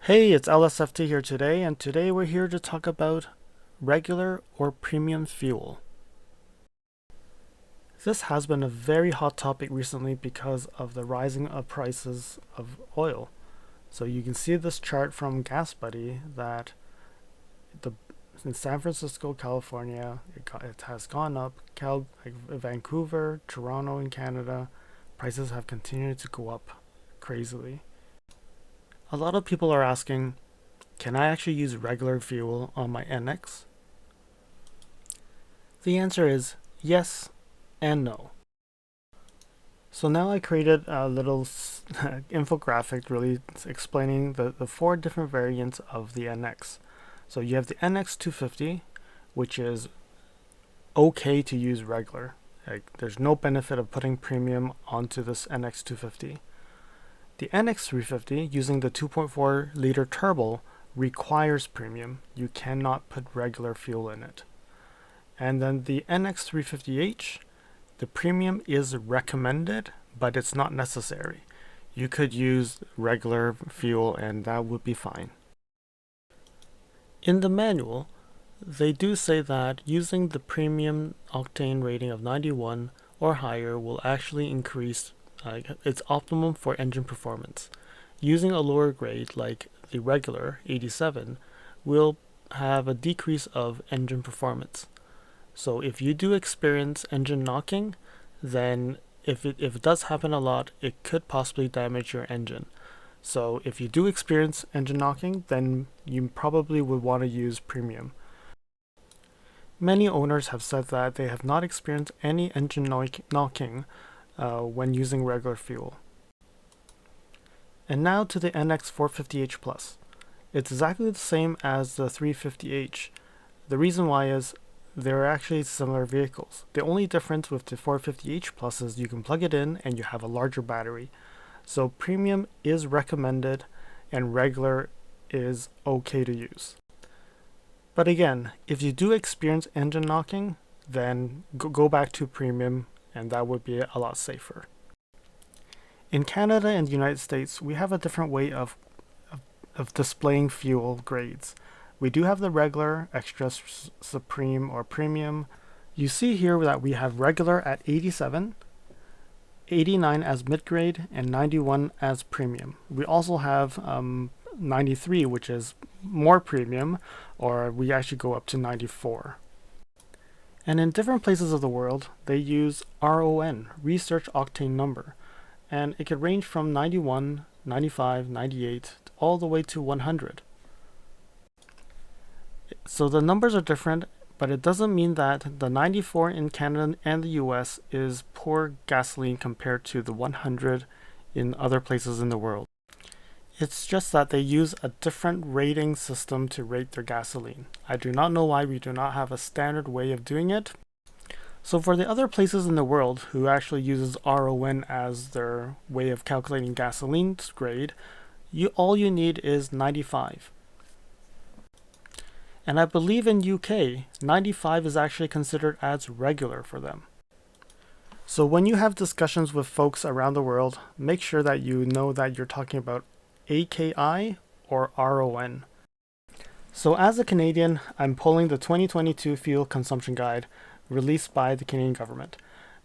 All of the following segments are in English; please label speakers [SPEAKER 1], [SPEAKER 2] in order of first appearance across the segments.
[SPEAKER 1] Hey, it's LSFT here today, and today we're here to talk about regular or premium fuel. This has been a very hot topic recently because of the rising of prices of oil. So you can see this chart from GasBuddy that the in San Francisco, California, it has gone up. Vancouver, Toronto in Canada, prices have continued to go up crazily. A lot of people are asking, can I actually use regular fuel on my NX? The answer is yes and no. So now I created a little infographic really explaining the four different variants of the NX. So you have the NX 250, which is okay to use regular. Like, there's no benefit of putting premium onto this NX 250. The NX 350 using the 2.4 liter turbo requires premium. You cannot put regular fuel in it. And then the NX 350H, the premium is recommended, but it's not necessary. You could use regular fuel and that would be fine. In the manual, they do say that using the premium octane rating of 91 or higher will actually increase its optimum for engine performance. Using a lower grade like the regular 87 will have a decrease of engine performance. So if you do experience engine knocking, then if it does happen a lot, it could possibly damage your engine. So if you do experience engine knocking, then you probably would want to use premium. Many owners have said that they have not experienced any engine knocking when using regular fuel. And now to the NX 450H Plus. It's exactly the same as the 350H. The reason why is they're actually similar vehicles. The only difference with the 450H Plus is you can plug it in and you have a larger battery. So premium is recommended and regular is okay to use. But again, if you do experience engine knocking, then go back to premium and that would be a lot safer. In Canada and the United States, we have a different way of displaying fuel grades. We do have the regular, extra, supreme, or premium. You see here that we have regular at 87, 89 as mid-grade, and 91 as premium. We also have 93, which is more premium, or we actually go up to 94. And in different places of the world, they use RON, Research Octane Number, and it could range from 91, 95, 98, all the way to 100. So the numbers are different, but it doesn't mean that the 94 in Canada and the US is poor gasoline compared to the 100 in other places in the world. It's just that they use a different rating system to rate their gasoline. I do not know why we do not have a standard way of doing it. So for the other places in the world who actually uses RON as their way of calculating gasoline grade, all you need is 95. And I believe in UK, 95 is actually considered as regular for them. So when you have discussions with folks around the world, make sure that you know that you're talking about AKI or RON. So as a Canadian, I'm pulling the 2022 Fuel Consumption Guide released by the Canadian government.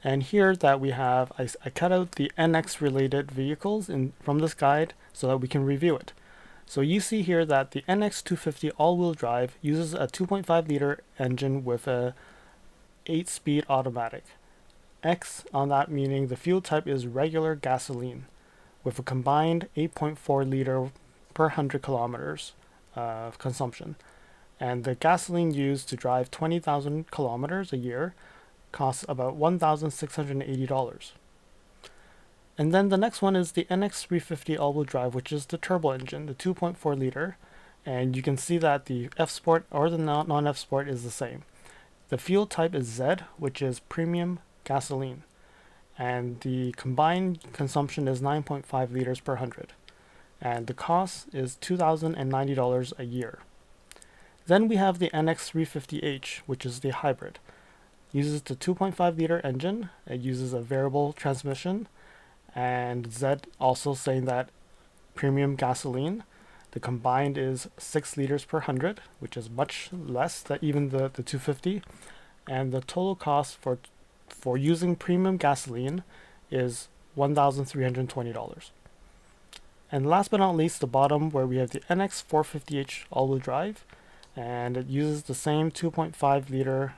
[SPEAKER 1] And here that we have, I cut out the NX related vehicles from this guide so that we can review it. So you see here that the NX 250 all-wheel drive uses a 2.5 liter engine with a 8-speed automatic. X on that meaning the fuel type is regular gasoline with a combined 8.4 liter per 100 kilometers of consumption. And the gasoline used to drive 20,000 kilometers a year costs about $1,680. And then the next one is the NX 350 all-wheel drive, which is the turbo engine, the 2.4 liter. And you can see that the F-Sport or the non-F-Sport is the same. The fuel type is Z, which is premium gasoline. And the combined consumption is 9.5 liters per 100. And the cost is $2,090 a year. Then we have the NX 350H, which is the hybrid. Uses the 2.5 liter engine. It uses a variable transmission. And Z also saying that premium gasoline. The combined is 6 liters per 100, which is much less than even the 250. And the total cost for using premium gasoline is $1,320. And last but not least, the bottom where we have the NX 450h all-wheel drive, and it uses the same 2.5 liter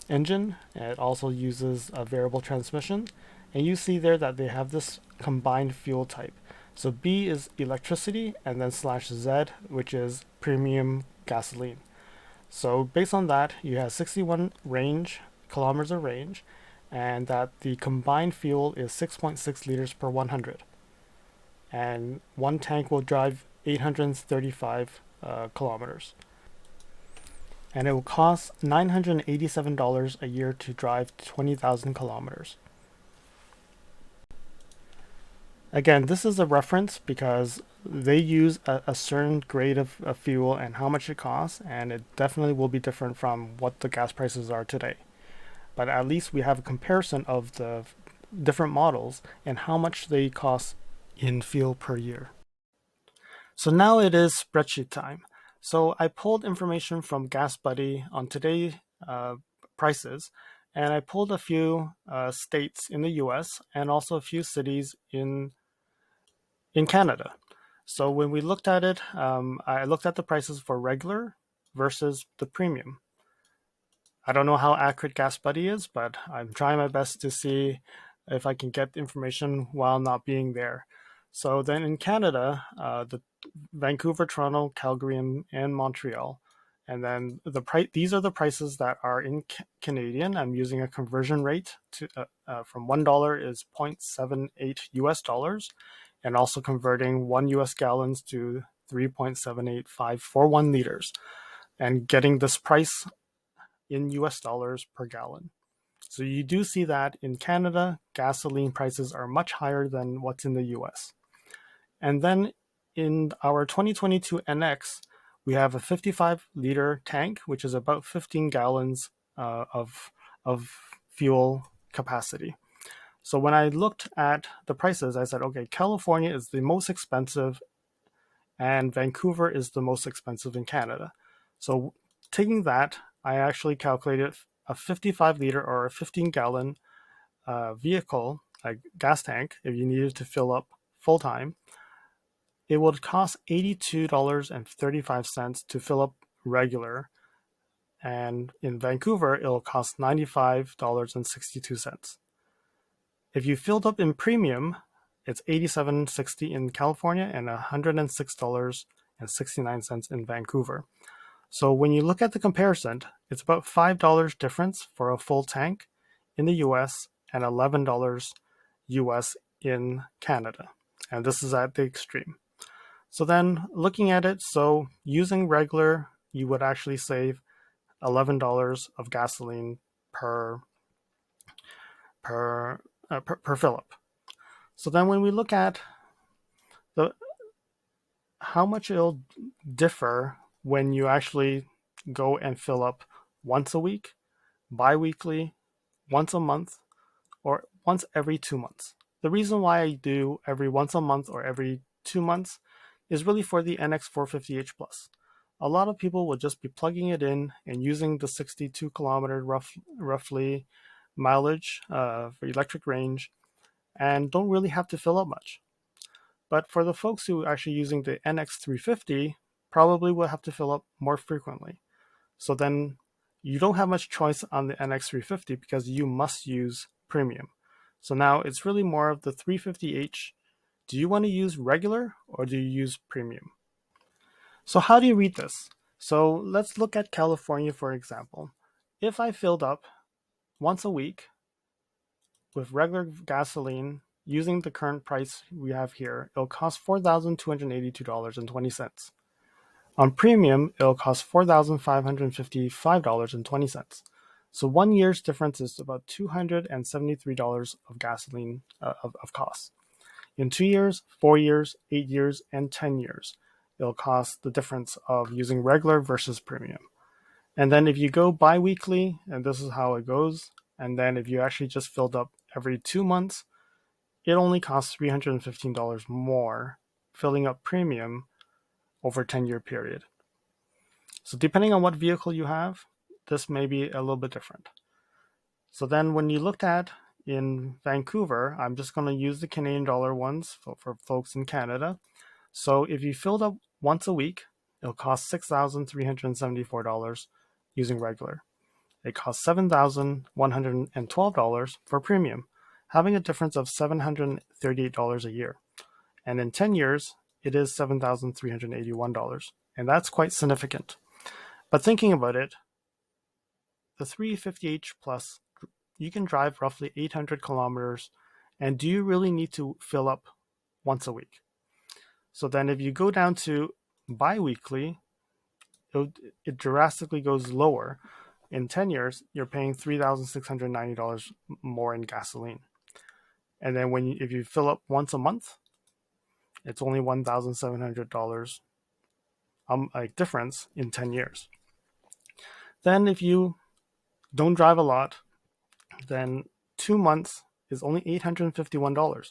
[SPEAKER 1] engine. It also uses a variable transmission, and you see there that they have this combined fuel type. So B is electricity, and then /Z, which is premium gasoline. So based on that, you have 61 kilometers of range, and that the combined fuel is 6.6 liters per 100. And one tank will drive 835 kilometers. And it will cost $987 a year to drive 20,000 kilometers. Again, this is a reference because they use a certain grade of fuel and how much it costs, and it definitely will be different from what the gas prices are today. But at least we have a comparison of the different models and how much they cost in fuel per year. So now it is spreadsheet time. So I pulled information from GasBuddy on today's prices, and I pulled a few states in the US and also a few cities in Canada. So when we looked at it, I looked at the prices for regular versus the premium. I don't know how accurate GasBuddy is, but I'm trying my best to see if I can get information while not being there. So then in Canada, the Vancouver, Toronto, Calgary, and Montreal. And then these are the prices that are in Canadian. I'm using a conversion rate to from $1 is 0.78 US dollars, and also converting 1 US gallons to 3.785 for 1 liters, and getting this price in US dollars per gallon. So you do see that in Canada, gasoline prices are much higher than what's in the US. And then in our 2022 NX, we have a 55-liter tank, which is about 15 gallons of fuel capacity. So when I looked at the prices, I said, okay, California is the most expensive and Vancouver is the most expensive in Canada. So taking that, I actually calculated a 55-liter or a 15-gallon vehicle, a gas tank, if you needed to fill up full-time. It would cost $82.35 to fill up regular. And in Vancouver, it'll cost $95.62. If you filled up in premium, it's $87.60 in California and $106.69 in Vancouver. So when you look at the comparison, it's about $5 difference for a full tank in the US and $11 US in Canada. And this is at the extreme. So then looking at it, so using regular, you would actually save $11 of gasoline per fill up. So then when we look at how much it'll differ when you actually go and fill up once a week, bi-weekly, once a month, or once every 2 months. The reason why I do every once a month or every 2 months is really for the NX 450h Plus. A lot of people will just be plugging it in and using the 62 kilometer roughly mileage for electric range and don't really have to fill up much. But for the folks who are actually using the NX 350, probably will have to fill up more frequently. So then you don't have much choice on the NX 350 because you must use premium. So now it's really more of the 350h. Do you want to use regular or do you use premium? So how do you read this? So let's look at California, for example. If I filled up once a week with regular gasoline using the current price we have here, it'll cost $4,282.20. On premium, it'll cost $4,555.20. So 1 year's difference is about $273 of gasoline of cost. In 2 years, 4 years, 8 years, and 10 years, it'll cost the difference of using regular versus premium. And then if you go bi-weekly, and this is how it goes, and then if you actually just filled up every 2 months, it only costs $315 more filling up premium over a 10-year period. So depending on what vehicle you have, this may be a little bit different. So then when you looked at in Vancouver, I'm just going to use the Canadian dollar ones for folks in Canada. So if you filled up once a week, it'll cost $6,374 using regular. It costs $7,112 for premium, having a difference of $738 a year. And in 10 years, it is $7,381. And that's quite significant. But thinking about it, the 350h Plus, you can drive roughly 800 kilometers, and do you really need to fill up once a week? So then if you go down to bi-weekly, it drastically goes lower. In 10 years, you're paying $3,690 more in gasoline. And then if you fill up once a month, it's only $1,700 difference in 10 years. Then if you don't drive a lot, then 2 months is only $851.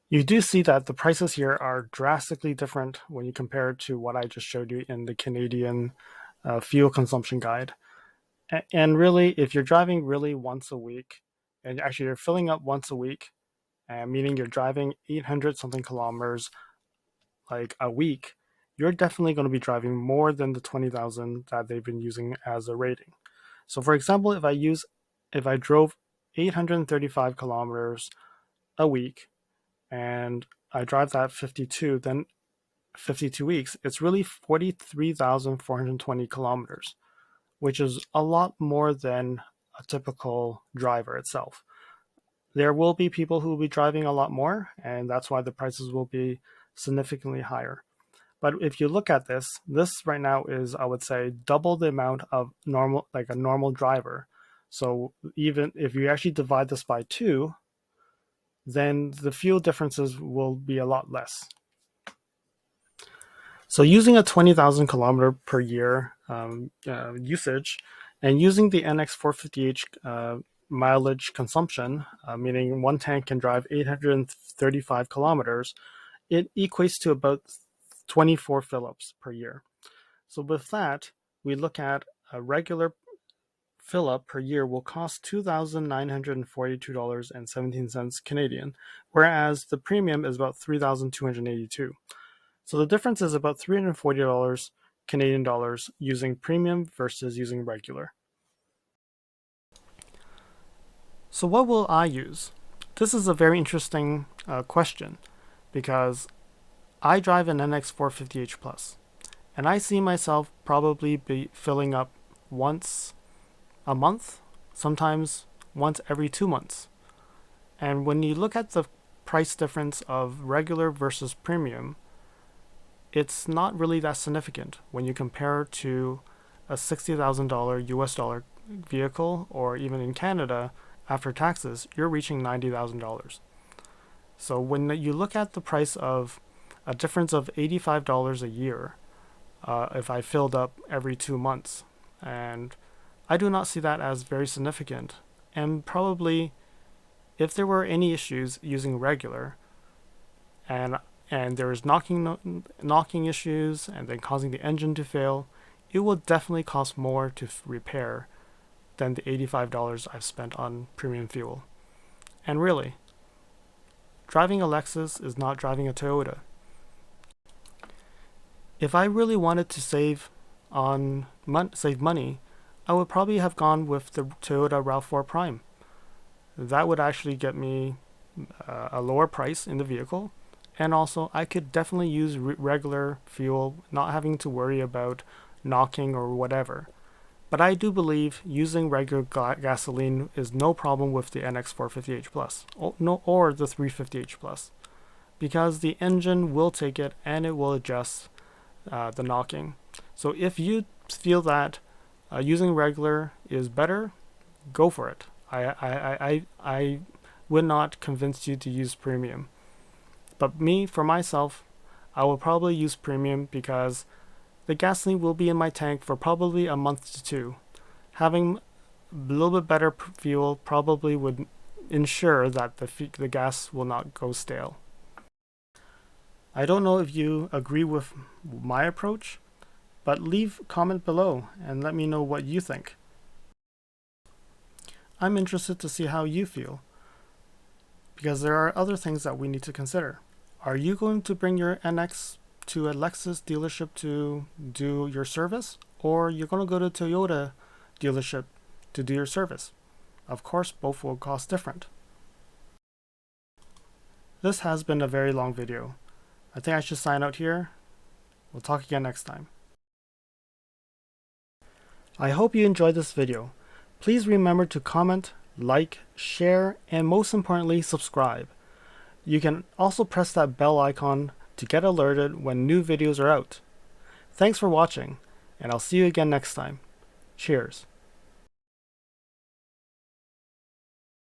[SPEAKER 1] You do see that the prices here are drastically different when you compare it to what I just showed you in the Canadian fuel consumption guide. And really, if you're driving really once a week, and actually you're filling up once a week, meaning you're driving 800 something kilometers like a week, you're definitely going to be driving more than the 20,000 that they've been using as a rating. So for example, if I drove 835 kilometers a week and I drive that 52 weeks, it's really 43,420 kilometers, which is a lot more than a typical driver itself. There will be people who will be driving a lot more, and that's why the prices will be significantly higher. But if you look at this right now is, I would say, double the amount of a normal driver. So even if you actually divide this by 2, then the fuel differences will be a lot less. So using a 20,000 kilometer per year usage and using the NX450H mileage consumption, meaning one tank can drive 835 kilometers, it equates to about 24 fill-ups per year. So with that, we look at a regular fill-up per year will cost $2,942.17 Canadian, whereas the premium is about $3,282. So the difference is about $340 Canadian dollars using premium versus using regular. So what will I use? This is a very interesting question because I drive an NX450H Plus, and I see myself probably be filling up once a month, sometimes once every 2 months. And when you look at the price difference of regular versus premium, it's not really that significant when you compare to a $60,000 US dollar vehicle, or even in Canada, after taxes, you're reaching $90,000. So when you look at the price of a difference of $85 a year, if I filled up every 2 months, and I do not see that as very significant. And probably, if there were any issues using regular, and there was knocking issues, and then causing the engine to fail, it will definitely cost more to repair than the $85 I've spent on premium fuel. And really, driving a Lexus is not driving a Toyota. If I really wanted to save money, I would probably have gone with the Toyota RAV4 Prime. That would actually get me a lower price in the vehicle, and also I could definitely use regular fuel, not having to worry about knocking or whatever. But I do believe using regular gasoline is no problem with the NX450H Plus or the 350H Plus, because the engine will take it and it will adjust the knocking. So if you feel that using regular is better, go for it. I would not convince you to use premium. But for myself, I will probably use premium because the gasoline will be in my tank for probably a month to 2. Having a little bit better fuel probably would ensure that the gas will not go stale. I don't know if you agree with my approach, but leave a comment below and let me know what you think. I'm interested to see how you feel, because there are other things that we need to consider. Are you going to bring your NX to a Lexus dealership to do your service, or you're going to go to a Toyota dealership to do your service? Of course, both will cost different. This has been a very long video. I think I should sign out here. We'll talk again next time. I hope you enjoyed this video. Please remember to comment, like, share, and most importantly, subscribe. You can also press that bell icon to get alerted when new videos are out. Thanks for watching, and I'll see you again next time. Cheers.